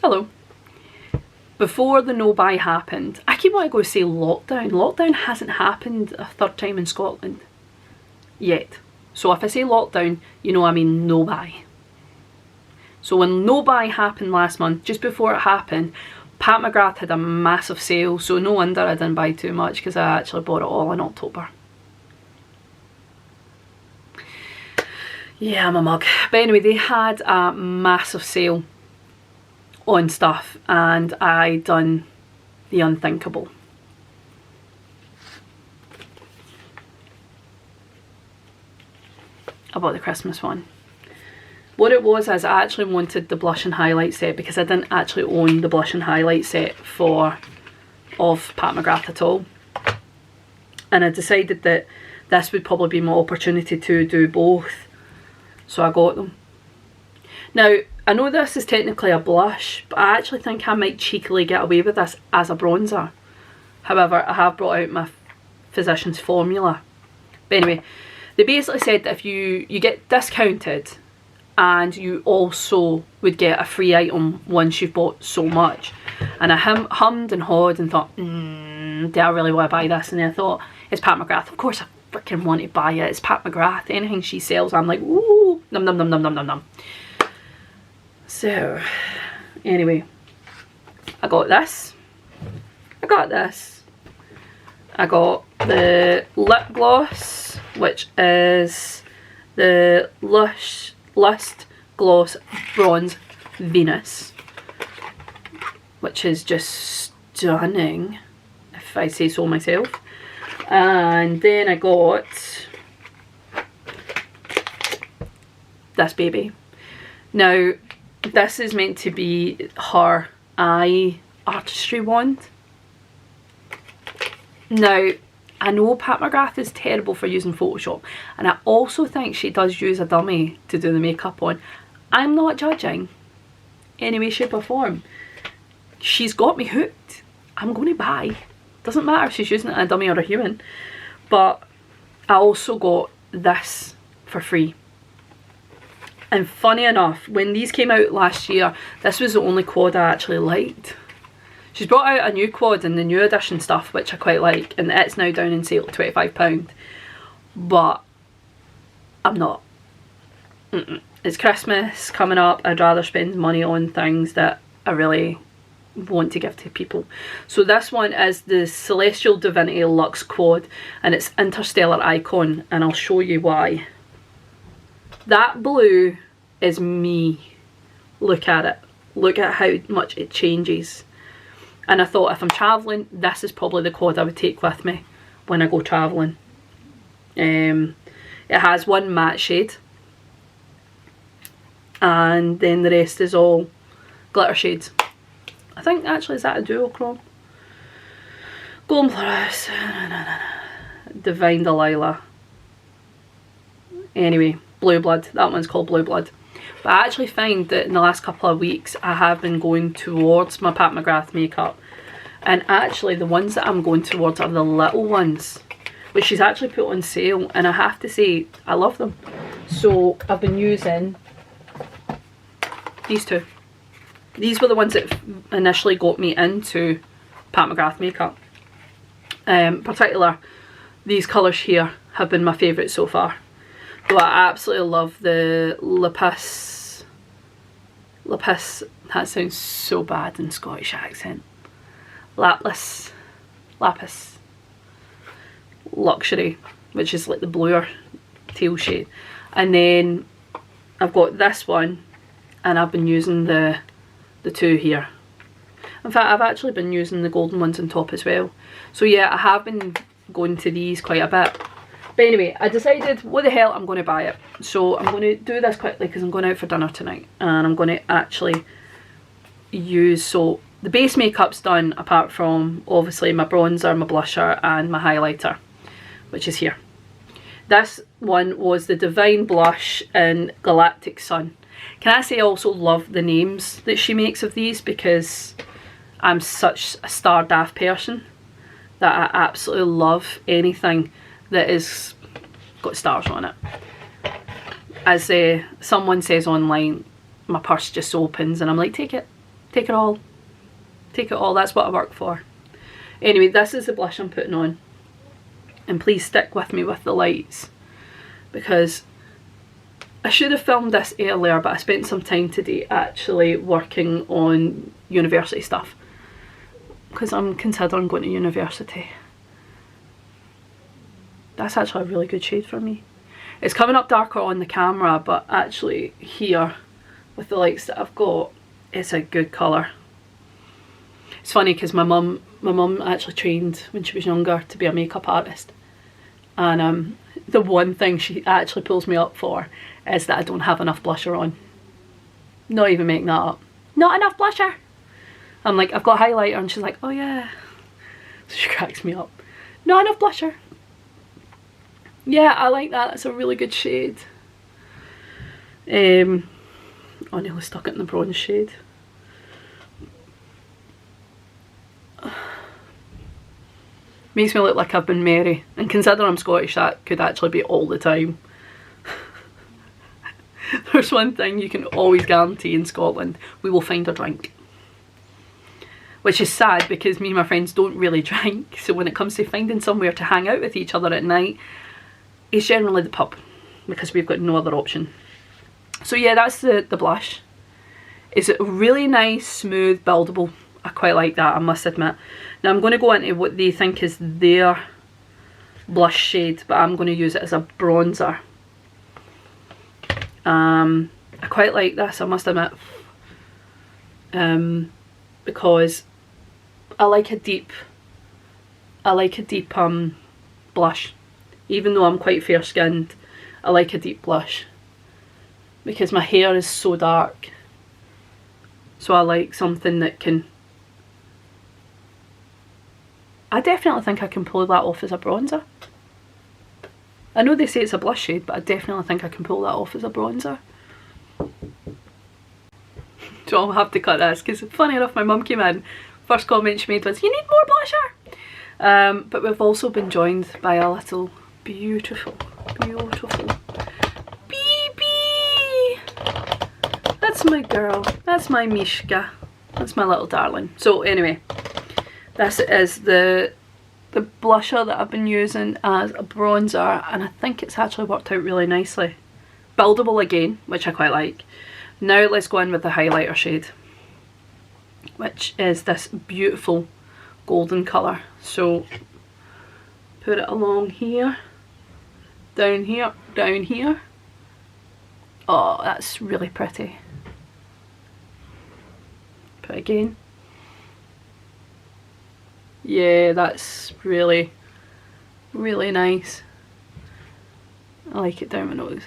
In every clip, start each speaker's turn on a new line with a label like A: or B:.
A: Hello. Before the no buy happened, I keep wanting to go say lockdown. Lockdown hasn't happened a third time in Scotland yet. So if I say lockdown, you know I mean no buy. So when no buy happened last month, just before it happened, Pat McGrath had a massive sale, so no wonder I didn't buy too much because I actually bought it all in October. Yeah, I'm a mug. But anyway, they had a massive sale on stuff and I done the unthinkable. I bought the Christmas one. What it was is I actually wanted the blush and highlight set because I didn't actually own the blush and highlight set of Pat McGrath at all. And I decided that this would probably be my opportunity to do both. So I got them. Now, I know this is technically a blush, but I actually think I might cheekily get away with this as a bronzer. However, I have brought out my Physicians formula. But anyway, they basically said that if you get discounted and you also would get a free item once you've bought so much. And I hummed and hawed and thought, do I really want to buy this? And then I thought, it's Pat McGrath. Of course I freaking want to buy it. It's Pat McGrath. Anything she sells, I'm like, ooh, num num num num num num num. So, anyway, I got this. I got this. I got the lip gloss, which is the Lust Gloss Bronze Venus, which is just stunning, if I say so myself. And then I got this baby. Now, this is meant to be her eye artistry wand. Now, I know Pat McGrath is terrible for using Photoshop, and I also think she does use a dummy to do the makeup on. I'm not judging any way, shape or form. She's got me hooked. I'm going to buy. Doesn't matter if she's using it on a dummy or a human. But I also got this for free. And funny enough, when these came out last year, this was the only quad I actually liked. She's brought out a new quad and the new edition stuff, which I quite like, and it's now down in sale at £25. But I'm not. It's Christmas coming up. I'd rather spend money on things that I really want to give to people. So this one is the Celestial Divinity Luxe Quad, and it's Interstellar Icon, and I'll show you why. That blue is me. Look at it. Look at how much it changes. And I thought, if I'm travelling, this is probably the quad I would take with me when I go travelling. It has one matte shade, and then the rest is all glitter shades. I think actually, is that a duochrome? Golden Plus, Divine Delilah. Anyway, Blue Blood. That one's called Blue Blood. But I actually find that in the last couple of weeks I have been going towards my Pat McGrath makeup. And actually the ones that I'm going towards are the little ones, which she's actually put on sale. And I have to say, I love them. So I've been using these two. These were the ones that initially got me into Pat McGrath makeup. Particular, these colours here have been my favourite so far. Though I absolutely love the Lapis, that sounds so bad in Scottish accent. Lapis Luxury, which is like the bluer teal shade. And then I've got this one, and I've been using the two here. In fact, I've actually been using the golden ones on top as well. So yeah, I have been going to these quite a bit. But anyway, I decided, what the hell, I'm going to buy it. So I'm going to do this quickly because I'm going out for dinner tonight. And I'm going to actually use, so the base makeup's done apart from obviously my bronzer, my blusher and my highlighter, which is here. This one was the Divine Blush in Galactic Sun. Can I say I also love the names that she makes of these, because I'm such a star daft person that I absolutely love anything that is got stars on it. As someone says online, my purse just opens and I'm like, take it, Take it all. Take it all, that's what I work for. Anyway, this is the blush I'm putting on. And please stick with me with the lights, because I should have filmed this earlier, but I spent some time today actually working on university stuff, because I'm considering going to university. That's actually a really good shade for me. It's coming up darker on the camera, but actually here, with the lights that I've got, it's a good colour. It's funny because my mum actually trained when she was younger to be a makeup artist, and the one thing she actually pulls me up for is that I don't have enough blusher on. Not even making that up. Not enough blusher! I'm like, I've got highlighter, and she's like, oh yeah. So she cracks me up. Not enough blusher. Yeah, I like that. That's a really good shade. I nearly stuck it in the bronze shade. Makes me look like I've been merry, and considering I'm Scottish, that could actually be all the time. There's one thing you can always guarantee in Scotland: we will find a drink. Which is sad, because me and my friends don't really drink, so when it comes to finding somewhere to hang out with each other at night, it's generally the pub, because we've got no other option. So yeah, that's the blush. It's a really nice, smooth, buildable. I quite like that, I must admit. Now I'm going to go into what they think is their blush shade, but I'm going to use it as a bronzer. I quite like this, I must admit, because I like a deep blush. Even though I'm quite fair skinned, I like a deep blush, because my hair is so dark. So I like something that can... I definitely think I can pull that off as a bronzer. I know they say it's a blush shade, but I definitely think I can pull that off as a bronzer. So I'll have to cut this, because funny enough, my mum came in, first comment she made was, you need more blusher! But we've also been joined by a little beautiful BB! That's my girl, that's my Mishka, that's my little darling. So anyway, this is the blusher that I've been using as a bronzer, and I think it's actually worked out really nicely. Buildable again, which I quite like. Now let's go in with the highlighter shade, which is this beautiful golden colour. So put it along here, down here, down here. Oh, that's really pretty. Put it again. Yeah, that's really, really nice. I like it down my nose.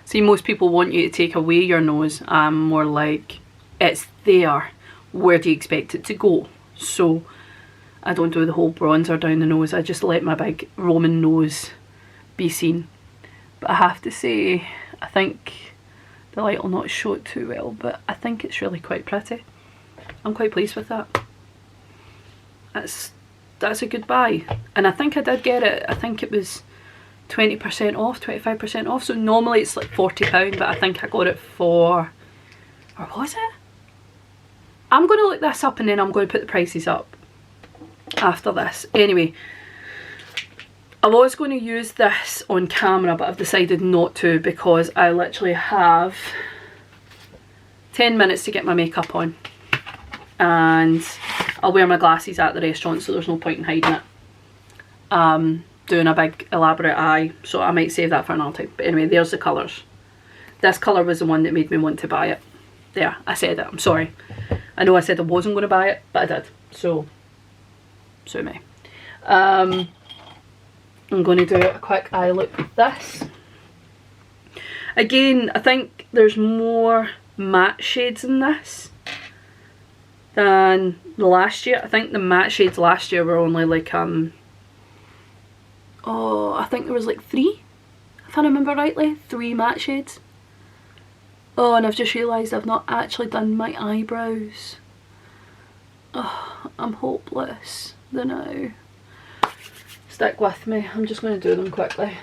A: See, most people want you to take away your nose. I'm more like, it's there. Where do you expect it to go? So I don't do the whole bronzer down the nose. I just let my big Roman nose be seen. But I have to say, I think the light will not show it too well, but I think it's really quite pretty. I'm quite pleased with that. That's a good buy. And I think I did get it, I think it was 20% off, 25% off. So normally it's like £40, but I think I got it for, or was it? I'm going to look this up and then I'm going to put the prices up after this. Anyway, I was going to use this on camera, but I've decided not to, because I literally have 10 minutes to get my makeup on, and I'll wear my glasses at the restaurant, so there's no point in hiding it. Doing a big elaborate eye, so I might save that for another time. But anyway, there's the colours. This colour was the one that made me want to buy it. There, I said it, I'm sorry. I know I said I wasn't going to buy it, but I did. So sue me. I'm going to do a quick eye look with this. Again, I think there's more matte shades in this than the last year. I think the matte shades last year were only like oh, I think there was like 3, if I remember rightly, 3 matte shades. Oh, and I've just realised I've not actually done my eyebrows. Oh, I'm hopeless. The now. Stick with me, I'm just going to do them quickly.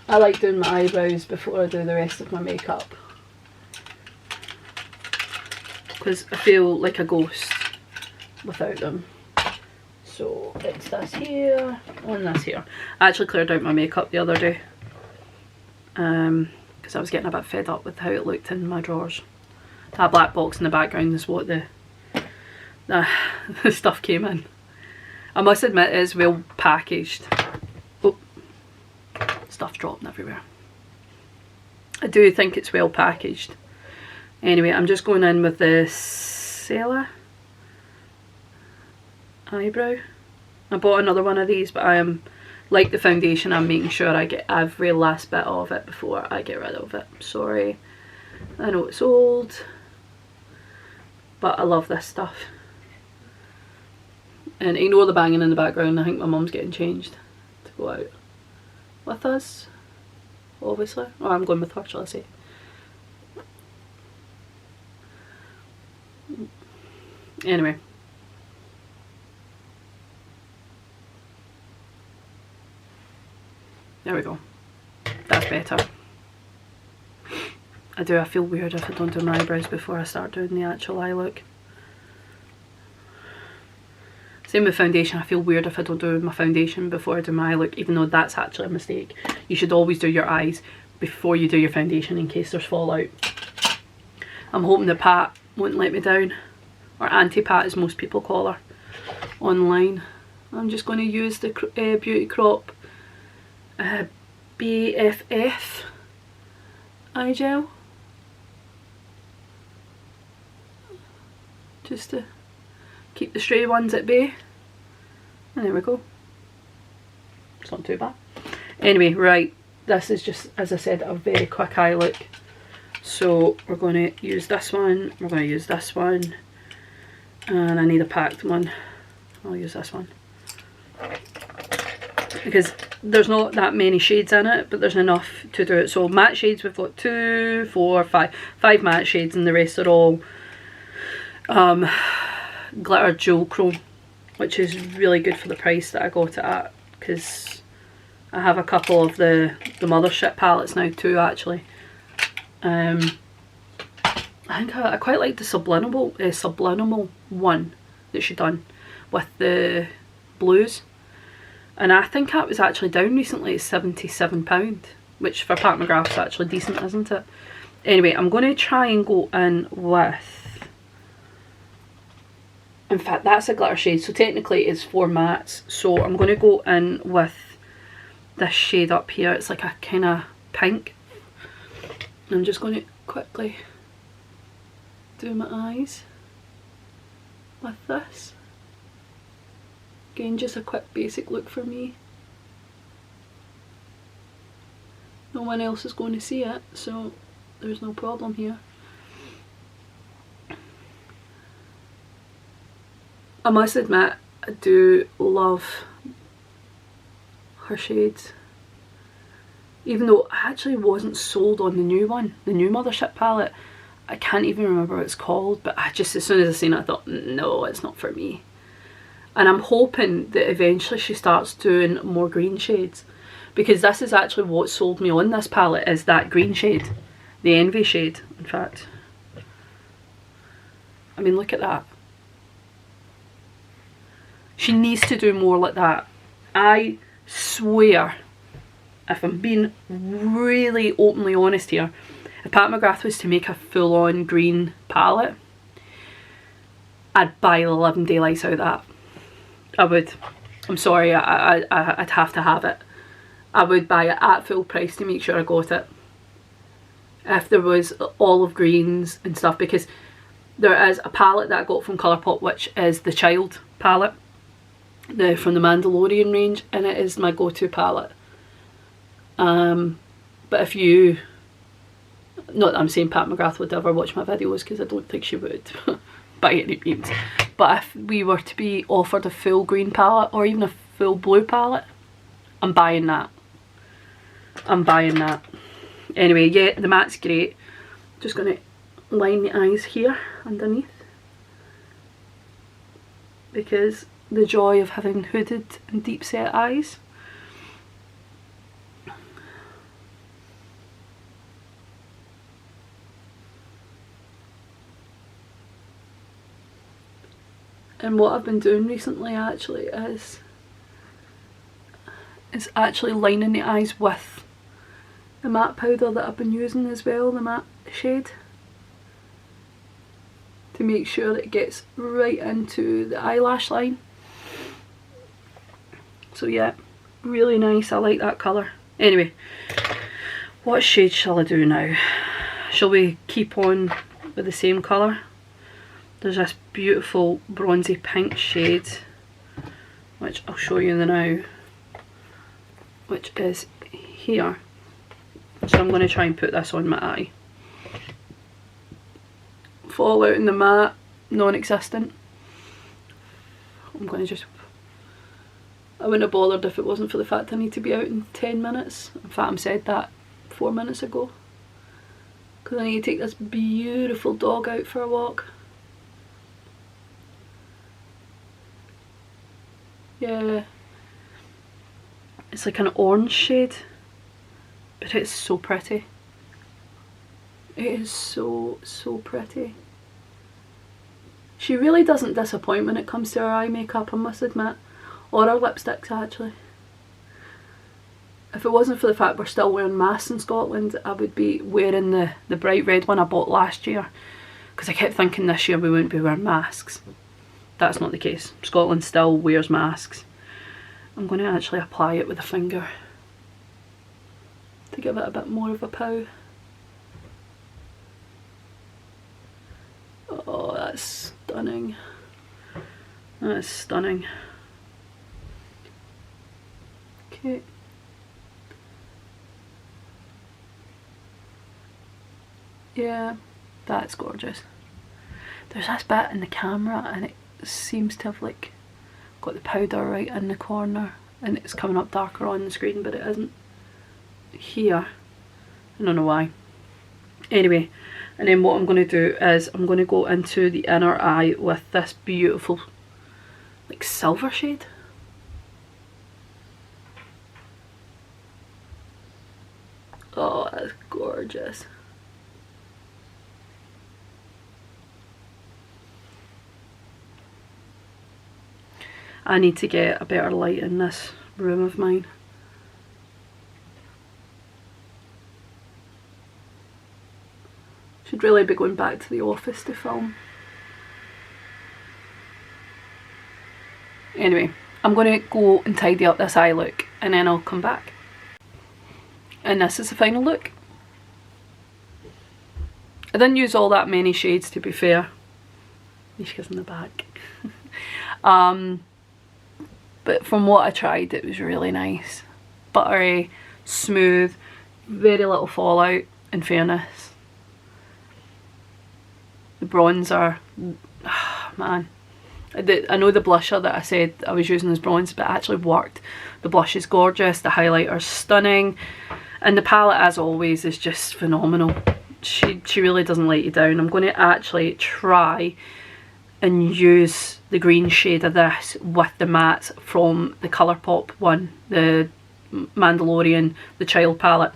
A: I like doing my eyebrows before I do the rest of my makeup. because I feel like a ghost without them. So it's this here and this here. I actually cleared out my makeup the other day because I was getting a bit fed up with how it looked in my drawers. That black box in the background is what the stuff came in. I must admit it is well packaged. Oh, stuff dropping everywhere. I do think it's well packaged. Anyway, I'm just going in with the Celestial eyebrow. I bought another one of these, but I am, like the foundation, I'm making sure I get every last bit of it before I get rid of it. Sorry, I know it's old, but I love this stuff. And ignore the banging in the background. I think my mum's getting changed to go out with us, obviously. Or I'm going with her, shall I say. Anyway. There we go. That's better. I feel weird if I don't do my eyebrows before I start doing the actual eye look. Same with foundation. I feel weird if I don't do my foundation before I do my eye look, even though that's actually a mistake. You should always do your eyes before you do your foundation in case there's fallout. I'm hoping that Pat won't let me down, or Auntie Pat as most people call her online. I'm just going to use the Beauty Crop BFF eye gel just to keep the stray ones at bay. And there we go. It's not too bad. Anyway, right, this is just, as I said, a very quick eye look. So we're going to use this one, we're going to use this one, and I need a packed one. I'll use this one because there's not that many shades in it, but there's enough to do it. So matte shades, we've got 2, 4, 5 matte shades, and the rest are all glitter jewel chrome, which is really good for the price that I got it at, because I have a couple of the Mthershp palettes now too, actually. I think I quite like the subliminal one that she done with the blues, and I think that was actually down recently. It's £77, which for Pat McGrath is actually decent, isn't it? Anyway, I'm going to try and go in with, in fact that's a glitter shade, so technically it's 4 mattes, so I'm going to go in with this shade up here. It's like a kind of pink. I'm just going to quickly do my eyes with this. Again, just a quick basic look for me. No one else is going to see it, so there's no problem here. I must admit, I do love her shades. Even though I actually wasn't sold on the new one, the new Mthershp palette. I can't even remember what it's called, but I just, as soon as I seen it, I thought, no, it's not for me. And I'm hoping that eventually she starts doing more green shades, because this is actually what sold me on this palette, is that green shade, the Envy shade, in fact. I mean, look at that. She needs to do more like that. I swear, if I'm being really openly honest here, if Pat McGrath was to make a full-on green palette, I'd buy the living daylights out of that. I would. I'm sorry, I'd have to have it. I would buy it at full price to make sure I got it. If there was olive greens and stuff, because there is a palette that I got from Colourpop, which is the Child palette, from the Mandalorian range, and it is my go-to palette. But if you, not that I'm saying Pat McGrath would ever watch my videos, because I don't think she would by any means, but if we were to be offered a full green palette or even a full blue palette, I'm buying that. I'm buying that. Anyway, yeah, the matte's great. Just going to line the eyes here underneath, because the joy of having hooded and deep set eyes. And what I've been doing recently actually is actually lining the eyes with the matte powder that I've been using as well, the matte shade, to make sure it gets right into the eyelash line. So yeah, really nice, I like that colour. Anyway, what shade shall I do now? Shall we keep on with the same colour? There's this beautiful bronzy pink shade, which I'll show you now, which is here. So I'm going to try and put this on my eye. Fallout in the matte, non-existent. I'm going to just... I wouldn't have bothered if it wasn't for the fact I need to be out in 10 minutes. In fact, I said that 4 minutes ago. Because I need to take this beautiful dog out for a walk. Yeah. It's like an orange shade. But it's so pretty. It is so, so pretty. She really doesn't disappoint when it comes to her eye makeup, I must admit. Or her lipsticks, actually. If it wasn't for the fact we're still wearing masks in Scotland, I would be wearing the bright red one I bought last year. Because I kept thinking this year we wouldn't be wearing masks. That's not the case. Scotland still wears masks. I'm going to actually apply it with a finger to give it a bit more of a pow. Oh, that's stunning. That is stunning. Okay. Yeah, that's gorgeous. There's this bit in the camera and it seems to have like got the powder right in the corner and it's coming up darker on the screen, but it isn't here. I don't know why. Anyway, and then what I'm going to do is I'm going to go into the inner eye with this beautiful like silver shade. Oh, that's gorgeous. I need to get a better light in this room of mine. Should really be going back to the office to film. Anyway, I'm going to go and tidy up this eye look and then I'll come back. And this is the final look. I didn't use all that many shades, to be fair. Mishka's in the back. But from what I tried, it was really nice. Buttery, smooth, very little fallout, in fairness. The bronzer, man. I know the blusher that I said I was using as bronze, but it actually worked. The blush is gorgeous, the highlighter's stunning, and the palette, as always, is just phenomenal. She really doesn't let you down. I'm going to actually try and use the green shade of this with the mattes from the Colourpop one, the Mandalorian, the Child palette,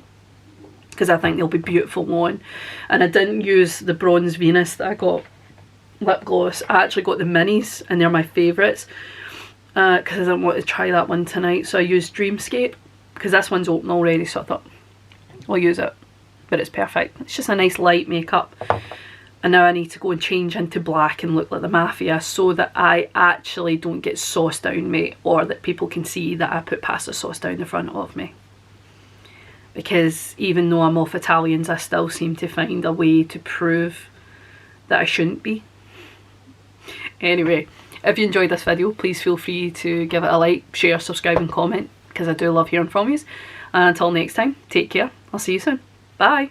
A: because I think they'll be beautiful on. And I didn't use the Bronze Venus that I got lip gloss. I actually got the minis and they're my favourites because I didn't want to try that one tonight, so I used Dreamscape because this one's open already, so I thought I'll use it. But it's perfect. It's just a nice light makeup. And now I need to go and change into black and look like the mafia so that I actually don't get sauce down me, or that people can see that I put pasta sauce down the front of me. Because even though I'm off Italians, I still seem to find a way to prove that I shouldn't be. Anyway, if you enjoyed this video, please feel free to give it a like, share, subscribe and comment, because I do love hearing from you. And until next time, take care. I'll see you soon. Bye.